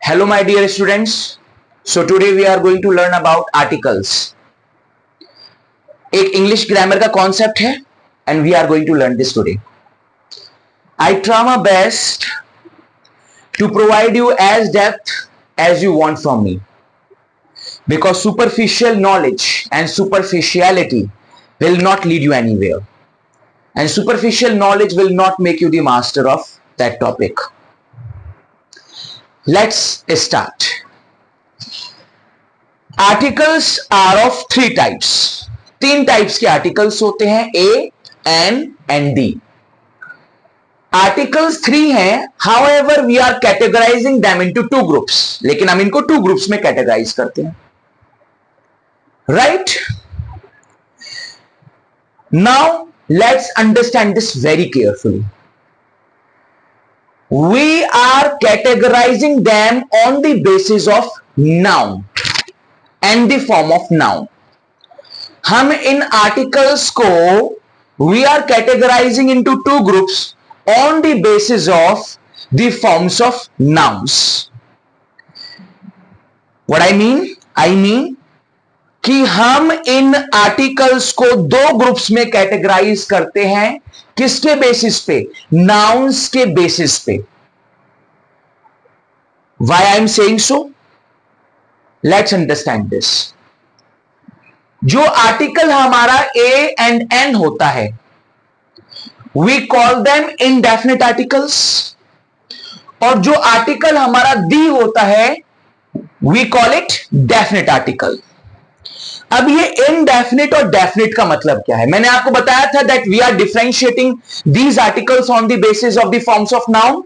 Hello my dear students. So today we are going to learn about articles. एक English grammar का concept है and we are going to learn this today. I try my best to provide you as depth as you want from me, because superficial knowledge and superficiality will not lead you anywhere, and superficial knowledge will not make you the master of that topic. Let's start. Articles are of three types. तीन types के articles होते हैं, A, N and D. Articles three हैं, however we are categorizing them into two groups. लेकिन हम इनको two groups में categorise करते हैं, right? Now let's understand this very carefully. We are categorizing them on the basis of noun and the form of noun. हम इन articles को we are categorizing into two groups on the basis of the forms of nouns. What I mean? I mean कि हम इन articles को दो groups में categorise करते हैं. किसके बेसिस पे? नाउन्स के बेसिस पे. Why I am saying so? Let's understand this. जो आर्टिकल हमारा A and N होता है, we call them indefinite articles. और जो आर्टिकल हमारा D होता है, we call it definite article. अब ये indefinite और definite का मतलब क्या है? मैंने आपको बताया था that we are differentiating these articles on the basis of the forms of noun.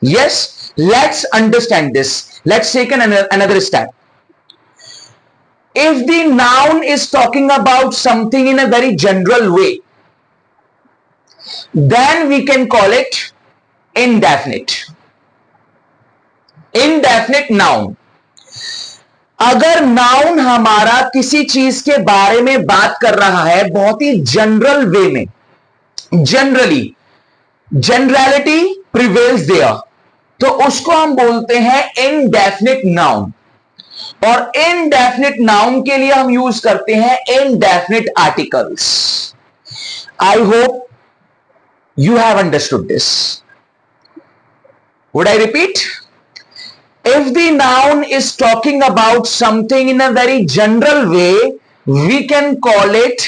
Yes, let's understand this. Let's take another step. If the noun is talking about something in a very general way, then we can call it indefinite. Indefinite noun. अगर noun हमारा किसी चीज के बारे में बात कर रहा है बहुत ही जनरल वे में, जनरलिटी प्रिवेल्स देयर, तो उसको हम बोलते हैं इनडेफिनिट नाउन. और इनडेफिनिट नाउन के लिए हम यूज करते हैं indefinite articles. I hope you have understood this. Would I repeat? If the noun is talking about something in a very general way, we can call it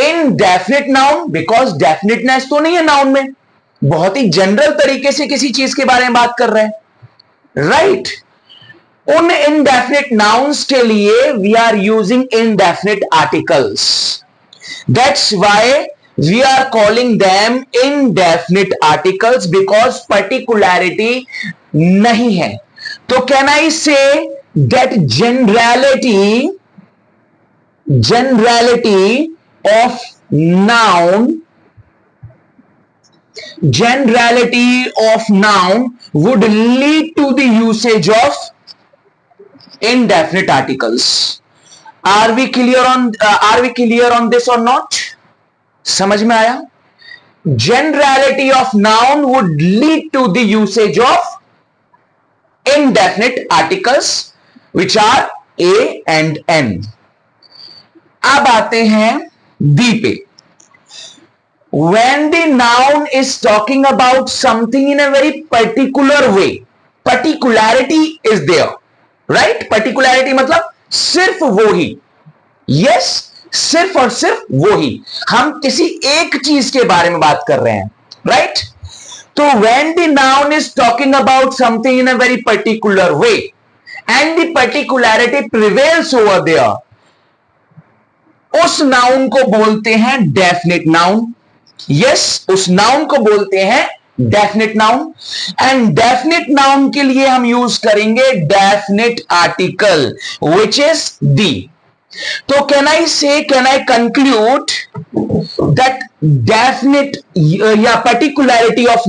indefinite noun, because definiteness तो नहीं है noun में, बहुत ही general तरीके से किसी चीज के बारे में बात कर रहे हैं, राइट? उन indefinite nouns के लिए we are using indefinite articles. That's why we are calling them indefinite articles, because particularity नहीं है. तो कैन आई से that generality of noun would lead to the usage of indefinite articles. Are we clear on this or not? समझ में आया? Generality of noun would lead to the usage of indefinite articles which are A and N. अब आते हैं D पे. When the noun is talking about something in a very particular way, particularity is there, right? Particularity मतलब सिर्फ वो ही. Yes, सिर्फ और सिर्फ वो ही. हम किसी एक चीज के बारे में बात कर रहे हैं, right? तो when the noun is talking about something in a very particular way and the particularity prevails over there, उस नाउन को बोलते हैं definite noun. Yes, उस नाउन को बोलते हैं definite noun. And definite noun के लिए हम यूज करेंगे definite article which is D. तो can I conclude that definite या particularity of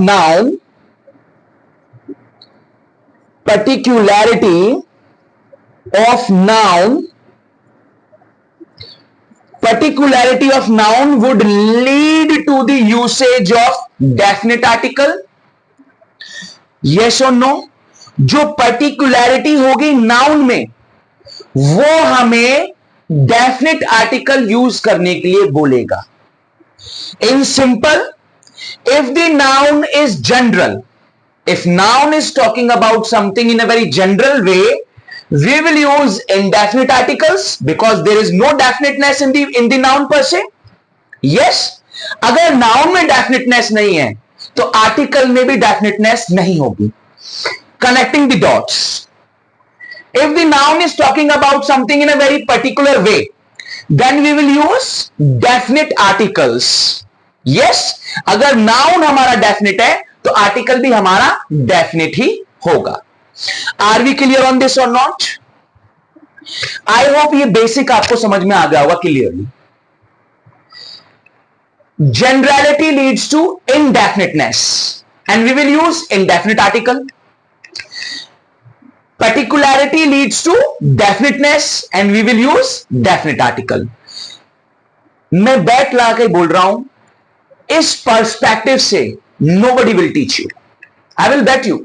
noun would lead to the usage of definite article? Yes or no? जो पर्टिकुलैरिटी होगी नाउन में वो हमें डेफिनेट आर्टिकल यूज करने के लिए बोलेगा. In simple, if the noun is general, if noun is talking about something in a very general way, we will use indefinite articles because there is no definiteness in the noun per se. Yes, अगर noun में definiteness नहीं है तो article में भी definiteness नहीं होगी. Connecting the dots. If the noun is talking about something in a very particular way, then we will use definite articles. Yes, अगर नाउन हमारा डेफिनेट है तो आर्टिकल भी हमारा डेफिनेट ही होगा. Are we clear on this और not? I hope ये बेसिक आपको समझ में आ गया होगा clearly. Generality leads to indefiniteness and we will use indefinite article. Particularity leads to definiteness and we will use definite article. मैं बैट ला के बोल रहा हूं, इस पर्सपेक्टिव से nobody will teach you. I will bet you.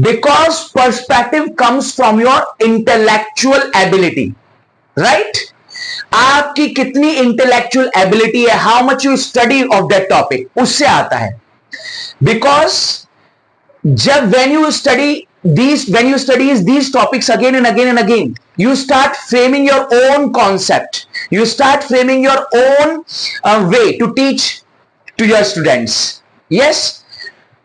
Because perspective comes from your intellectual ability. Right? आपकी कितनी intellectual ability है, how much you study of that topic, उससे आता है. Because जब when you study these topics again and again and again, you start framing your own concept. You start framing your own way to teach to your students. Yes,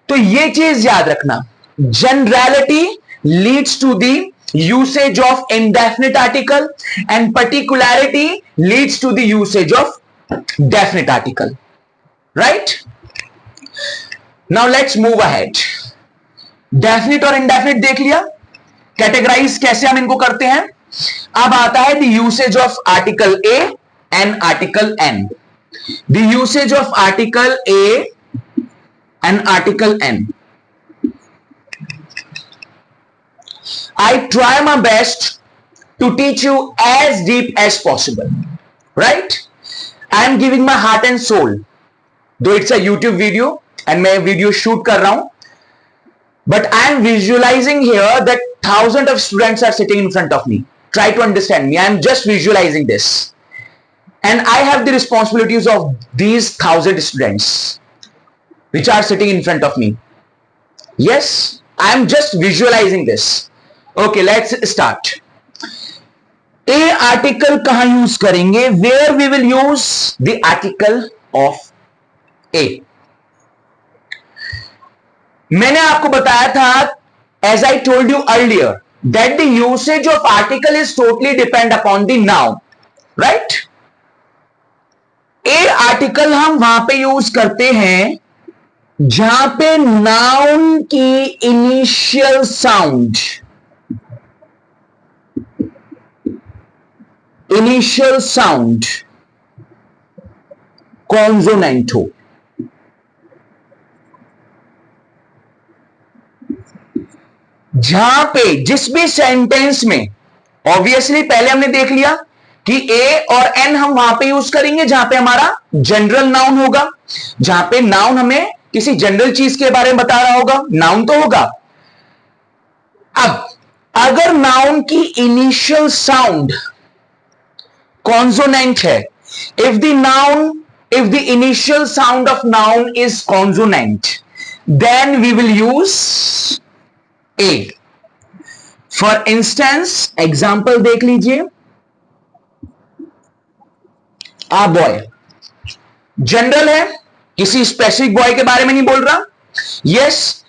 तो ये चीज याद रखना. Generality leads to the usage of indefinite article and particularity leads to the usage of definite article. Right? Now let's move ahead. Definite और indefinite देख लिया. Categorize कैसे हम इनको करते हैं. अब आता है the usage of article A and article N. The usage of article A and article N. I try my best to teach you as deep as possible. Right? I am giving my heart and soul. Though it's a YouTube video and मैं video shoot कर रहा हूं, but I am visualizing here that thousands of students are sitting in front of me. Try to understand me. I am just visualizing this. And I have the responsibilities of these 1,000 students which are sitting in front of me. Yes, I am just visualizing this. Okay, let's start. A article कहां use करेंगे? Where we will use the article of A. मैंने आपको बताया था, as I told you earlier, that the usage of article is totally depend upon the noun. Right? A article हम वहां पे use करते हैं जहां पे नाउन की इनिशियल साउंड कॉन्सोनेंट हो. जहां पे जिस भी सेंटेंस में, ऑब्वियसली पहले हमने देख लिया कि ए और एन हम वहां पे यूज करेंगे जहां पे हमारा जनरल नाउन होगा, जहां पे नाउन हमें किसी जनरल चीज के बारे में बता रहा होगा, नाउन तो होगा. अब अगर नाउन की इनिशियल साउंड कॉन्सोनेंट है, if the initial sound of noun is consonant, then we will use A. For instance, example देख लीजिए. A boy जनरल है, किसी स्पेसिफिक बॉय के बारे में नहीं बोल रहा. Yes,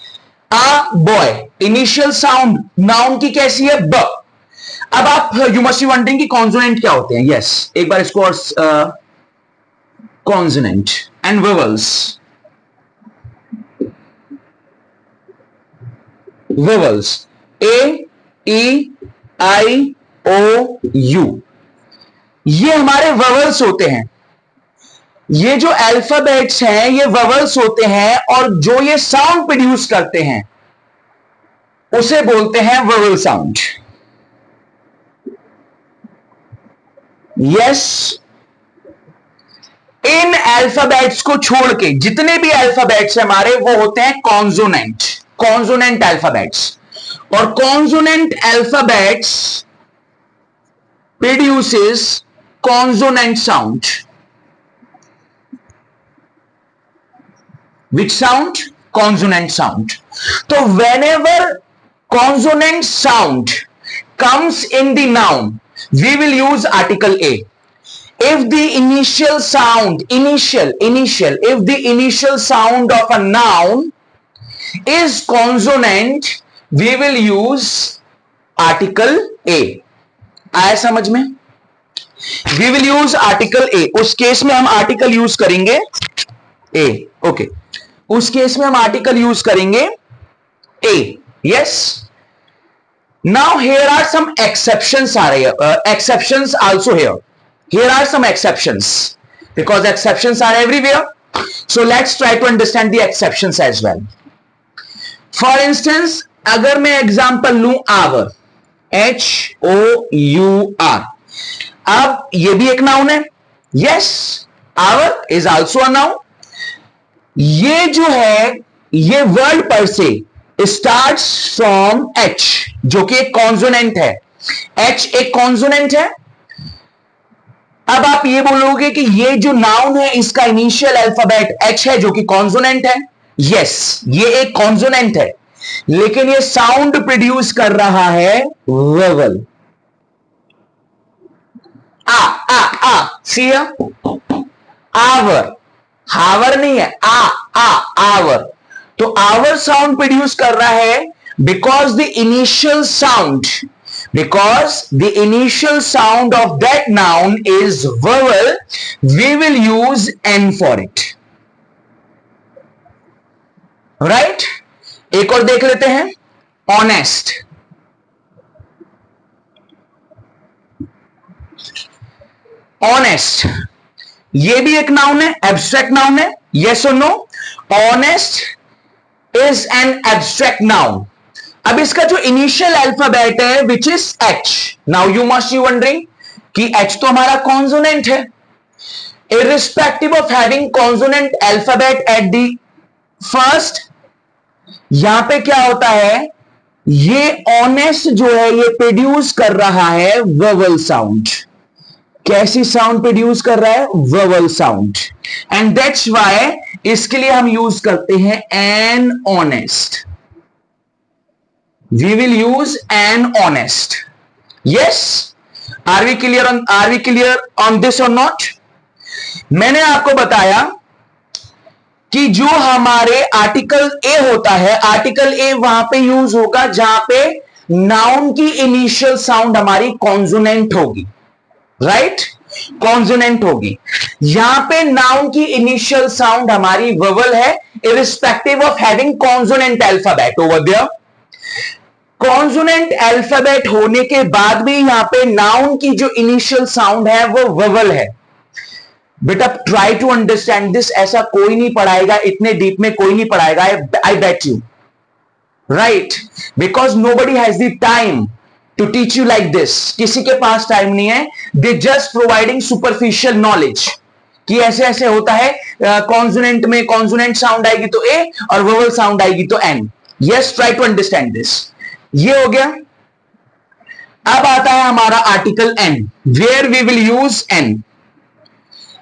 a boy initial sound noun की कैसी है? ब. अब आप यू मस्ट बी वंडरिंग कि कॉन्सोनेंट क्या होते हैं. यस, एक बार इसको और consonant and vowels. Vowels A, E, I, O, U, ये हमारे वोवेल्स होते हैं. ये जो अल्फाबेट्स हैं ये वोवेल्स होते हैं और जो ये साउंड प्रोड्यूस करते हैं उसे बोलते हैं वोवेल साउंड. यस, इन अल्फाबेट्स को छोड़ के जितने भी अल्फाबेट्स हमारे वो होते हैं कॉन्सोनेंट. कॉन्सोनेंट अल्फाबेट्स, और consonant alphabets produces consonant sound. Which sound? Consonant sound. So whenever consonant sound comes in the noun, we will use article A. If the initial sound, if the initial sound of a noun is consonant, we will use article A. आया समझ में? We will use article A. उस case में हम article use करेंगे A. Okay. उस case में हम आर्टिकल यूज करेंगे A. Yes. Now here are some exceptions are here. Exceptions also here. Here are some exceptions because exceptions are everywhere. So let's try to understand the exceptions as well. For instance, अगर मैं example लूं our, HOUR. अब ये भी एक noun है. Yes, our is also a noun. ये जो है ये वर्ड पर से स्टार्ट्स फ्रॉम H, जो कि एक कॉन्सोनेंट है. H एक कॉन्सोनेंट है. अब आप ये बोलोगे कि ये जो नाउन है इसका इनिशियल अल्फाबेट H है जो कि कॉन्सोनेंट है. यस, ये एक कॉन्सोनेंट है, लेकिन ये साउंड प्रोड्यूस कर रहा है वोवल. आ सी आवर, हावर नहीं है, आवर. तो आवर साउंड प्रोड्यूस कर रहा है because the initial sound of that noun is vowel. We will use an for it. Right. एक और देख लेते हैं. ऑनेस्ट. ऑनेस्ट ये भी एक नाउन है, एब्स्ट्रैक्ट नाउन है. यस और no? Honest is an abstract noun. अब इसका जो इनिशियल अल्फाबेट है which is H. Now you must be wondering कि H तो हमारा कॉन्सोनेंट है. Irrespective of having consonant alphabet at the first, यहां पे क्या होता है, ये ऑनेस्ट जो है ये प्रोड्यूस कर रहा है वोवल साउंड. कैसी साउंड प्रोड्यूस कर रहा है? Vowel sound. And that's why इसके लिए हम यूज करते हैं an honest. We will use an honest. Yes, are we clear on this और नॉट? मैंने आपको बताया कि जो हमारे आर्टिकल ए होता है, आर्टिकल ए वहां पे यूज होगा जहां पे नाउन की इनिशियल साउंड हमारी कॉन्सोनेंट होगी. राइट, कॉन्सोनेंट होगी. यहां पे नाउन की इनिशियल साउंड हमारी वोवल है, irrespective of having consonant alphabet over there. Consonant alphabet होने के बाद भी यहां पे नाउन की जो इनिशियल साउंड है वो वोवल है. बेटा ट्राई टू अंडरस्टैंड दिस. ऐसा कोई नहीं पढ़ाएगा, इतने डीप में कोई नहीं पढ़ाएगा, I bet you. Right, because nobody has the time to teach you like this. किसी के पास टाइम नहीं है. They just providing superficial knowledge कि ऐसे ऐसे होता है. कॉन्सोनेंट में कॉन्सोनेंट साउंड आएगी तो ए और वोवल साउंड आएगी तो an. Yes, try to understand this. ये हो गया. अब आता है हमारा article an, where we will use an.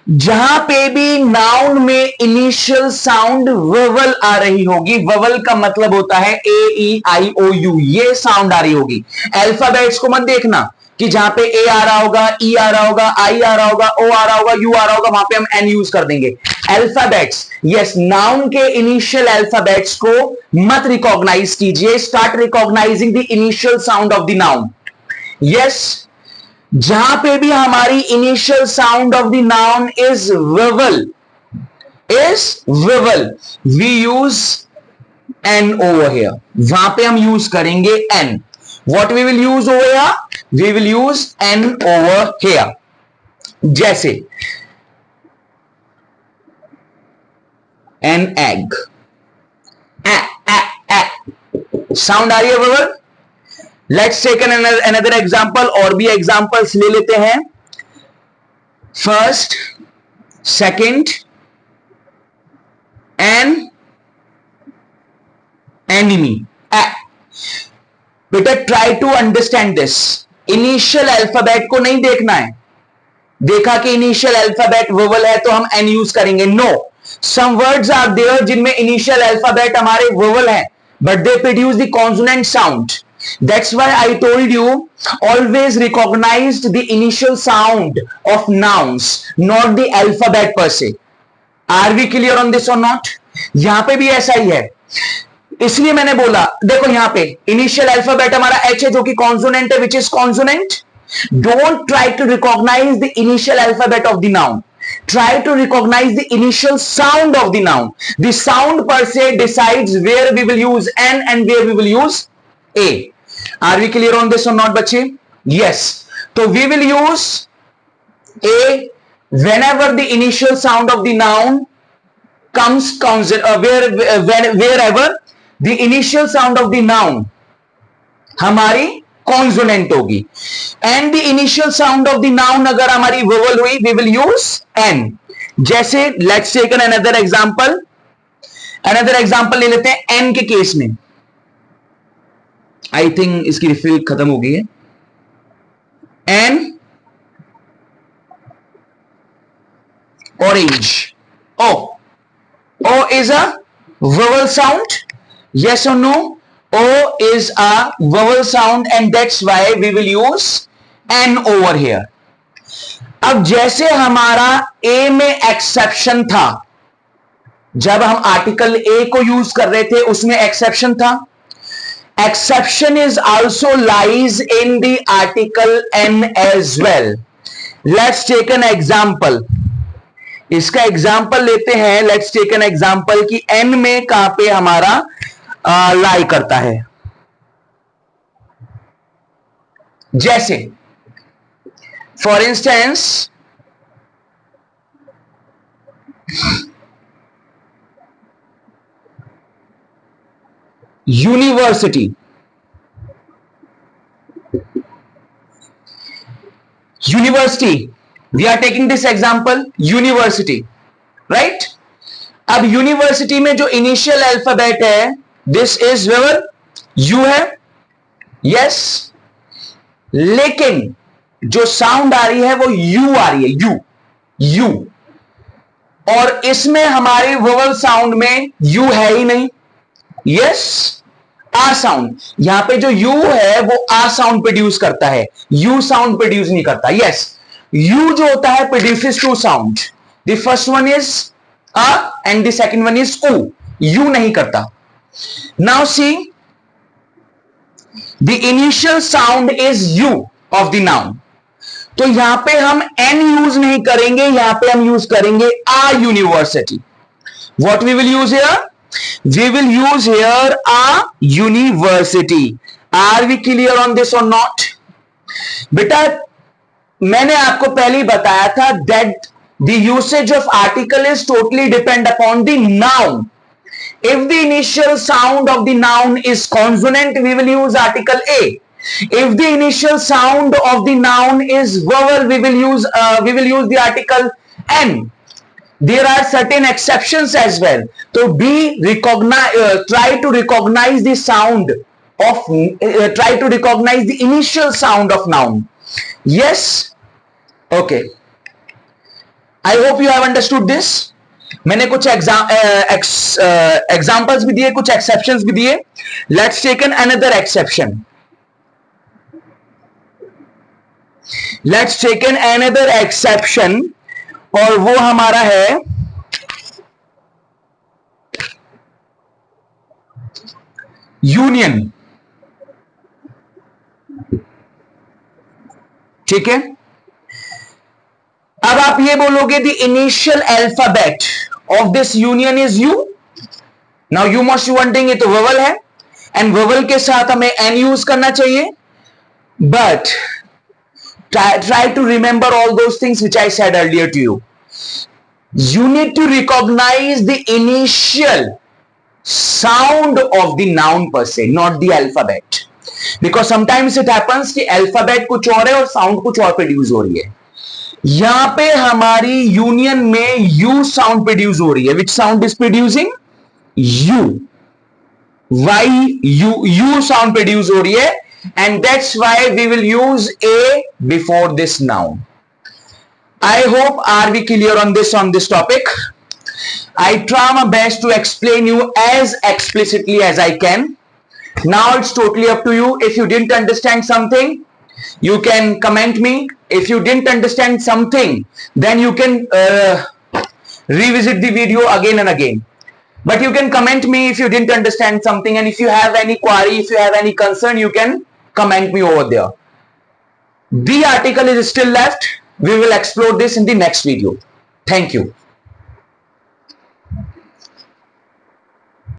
जहां पे भी नाउन में इनिशियल साउंड वोवल आ रही होगी. वोवल का मतलब होता है AEIOU, ये साउंड आ रही होगी. अल्फाबेट्स को मत देखना कि जहां पे ए आ रहा होगा, ई आ रहा होगा, आई आ रहा होगा, ओ आ रहा होगा, यू आ रहा होगा, वहां पे हम एन यूज कर देंगे. अल्फाबेट्स, यस, नाउन के इनिशियल अल्फाबेट्स को मत रिकॉग्नाइज कीजिए. Start recognising the initial sound of the noun. Yes, जहां पे भी हमारी initial sound of the noun is vowel, we use an over here. वहां पे हम यूज करेंगे an. What we will use over here? We will use an over here. जैसे an egg, sound आ रही है vowel. Let's take another example. और भी एग्जांपल्स ले लेते हैं. First, second, enemy. बेटा try to understand this, initial alphabet को नहीं देखना है, देखा कि इनिशियल अल्फाबेट वोवल है तो हम एन यूज करेंगे, no, some words are there जिनमें इनिशियल अल्फाबेट हमारे वोवल है but they produce the consonant sound, that's why I told you always recognize the initial sound of nouns, not the alphabet per se. Are we clear on this or not? यहां पे भी ऐसा ही है, इसलिए मैंने बोला देखो यहां पे इनिशियल अल्फाबेट हमारा एच है जो कि कॉन्सोनेंट है, which is consonant. Don't try to recognise the initial alphabet of the noun, try to recognize the initial sound of the noun. The sound per se decides where we will use n and where we will use a. Are we clear on this or not बच्चे? Yes. So we will use a whenever the initial sound of the noun comes wherever the initial sound of the noun हमारी consonant होगी, and the initial sound of the noun अगर हमारी vowel हुई we will use an. जैसे let's take an another example ले लेते हैं N के केस में. आई थिंक इसकी रिफिल खत्म हो गई है. An orange, O is a vowel sound, yes or no? O is a vowel sound and that's why we will use N over here. अब जैसे हमारा A में एक्सेप्शन था, जब हम आर्टिकल A को यूज कर रहे थे उसमें एक्सेप्शन था. Exception is also lies in the article N as well. Let's take an example, इसका एग्जाम्पल लेते हैं. लेट्स टेक एन एग्जाम्पल कि N में कहां पे हमारा लाई करता है. जैसे for instance university, we are taking this example university, right. अब यूनिवर्सिटी में जो इनिशियल अल्फाबेट है दिस इज वेवर यू है, यस, लेकिन जो साउंड आ रही है वो यू आ रही है, यू, और इसमें हमारे वोवल साउंड में यू है ही नहीं, यस, आ साउंड. यहां पे जो यू है वो आ साउंड प्रोड्यूस करता है, यू साउंड प्रोड्यूस नहीं करता. यस, यू जो होता है produces two sound, the first one is अ and the second one is ऊ, यू नहीं करता. Now see, the initial sound is U of the noun. तो यहां पे हम N यूज नहीं करेंगे, यहां पे हम यूज करेंगे a university. What we will use here? We will use here a university. Are we clear on this or not? बेटा मैंने आपको पहले ही बताया था that the usage of article is totally depend upon the noun. If the initial sound of the noun is consonant, we will use article A. If the initial sound of the noun is vowel, we will use the article N. There are certain exceptions as well. So try to recognize the sound of, try to recognize the initial sound of noun. Yes? Okay. I hope you have understood this. मैंने कुछ examples भी दिए, कुछ exceptions भी दिए. Let's take an another exception. Let's take an another exception और वो हमारा है यूनियन. ठीक है. अब आप ये बोलोगे the initial alphabet of this union is U. Now you must wondering, ये तो वोवल है एंड वोवल के साथ हमें एन यूज करना चाहिए. But try to remember all those things which I said earlier to you. You need to recognize the initial sound of the noun per se, not the alphabet, because sometimes it happens कि alphabet कुछ और है और sound कुछ और produce हो रही है. यहां पे हमारी यूनियन में u साउंड प्रोड्यूस हो रही है. Which sound is producing? u. Y U sound produce हो रही है, and that's why we will use a before this noun. I hope are we clear on this topic. I try my best to explain you as explicitly as I can. Now it's totally up to you. If you didn't understand something, you can comment me. If you didn't understand something, then you can revisit the video again and again. But you can comment me if you didn't understand something, and if you have any query, if you have any concern, you can comment me over there. The article is still left. We will explore this in the next video. Thank you.